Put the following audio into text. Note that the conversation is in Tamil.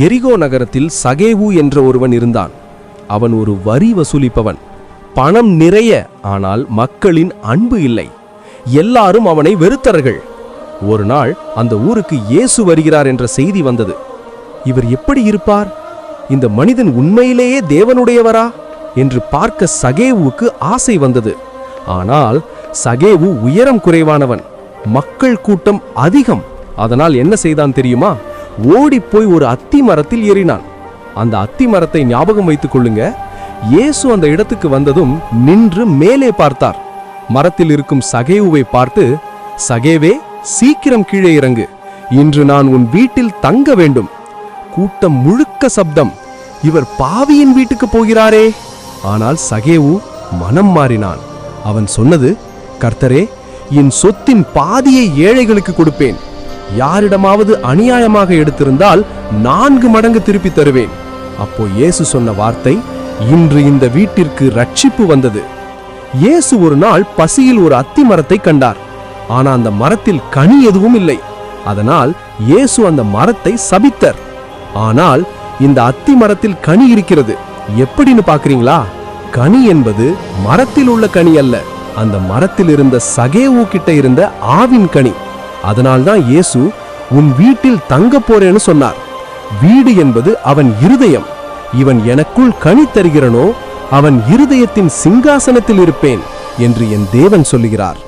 எரிகோ நகரத்தில் சகேவு என்ற ஒருவன் இருந்தான். அவன் ஒரு வரி வசூலிப்பவன். பணம் நிறைய, ஆனால் மக்களின் அன்பு இல்லை. எல்லாரும் அவனை வெறுத்தர்கள். ஒரு நாள் அந்த ஊருக்கு இயேசு வருகிறார் என்ற செய்தி வந்தது. இவர் எப்படி இருப்பார்? இந்த மனிதன் உண்மையிலேயே தேவனுடையவரா என்று பார்க்க சகேவுக்கு ஆசை வந்தது. ஆனால் சகேவு உயரம் குறைவானவன், மக்கள் கூட்டம் அதிகம். அதனால் என்ன செய்தான் தெரியுமா? ஓடிப்போய் ஒரு அத்தி மரத்தில் ஏறினான். அந்த அத்தி மரத்தை ஞாபகம் வைத்துக் கொள்ளுங்க. இயேசு அந்த இடத்துக்கு வந்ததும் நின்று மேலே பார்த்தார். மரத்தில் இருக்கும் சகேவுவை பார்த்து, சகேவே, சீக்கிரம் கீழே இறங்கு, இன்று நான் உன் வீட்டில் தங்க வேண்டும். கூட்டம் முழுக்க சப்தம், இவர் பாவியின் வீட்டுக்கு போகிறாரே. ஆனால் சகேவு மனம் மாறினான். அவன் சொன்னது, கர்த்தரே, என் சொத்தின் பாதியை ஏழைகளுக்கு கொடுப்பேன். யாரிடமாவது அநியாயமாக எடுத்திருந்தால் 4 மடங்கு திருப்பி தருவேன். அப்போ இயேசு சொன்ன வார்த்தை, இன்று இந்த வீட்டிற்கு ரட்சிப்பு வந்தது. இயேசு ஒரு நாள் பசியில் ஒரு அத்தி மரத்தை கண்டார். ஆனா அந்த மரத்தில் கனி எதுவும் இல்லை. அதனால் இயேசு அந்த மரத்தை சபித்தார். ஆனால் இந்த அத்தி மரத்தில் கனி இருக்கிறது. எப்படின்னு பாக்குறீங்களா? கனி என்பது மரத்தில் உள்ள கனி அல்ல, அந்த மரத்தில் இருந்த சகேவு கிட்ட இருந்த ஆவின் கனி. அதனால்தான் இயேசு உன் வீட்டில் தங்க போறேன்னு சொன்னார். வீடு என்பது அவன் இருதயம். இவன் எனக்குள் கனி தருகிறனோ அவன் இருதயத்தின் சிங்காசனத்தில் இருப்பேன் என்று என் தேவன் சொல்லுகிறார்.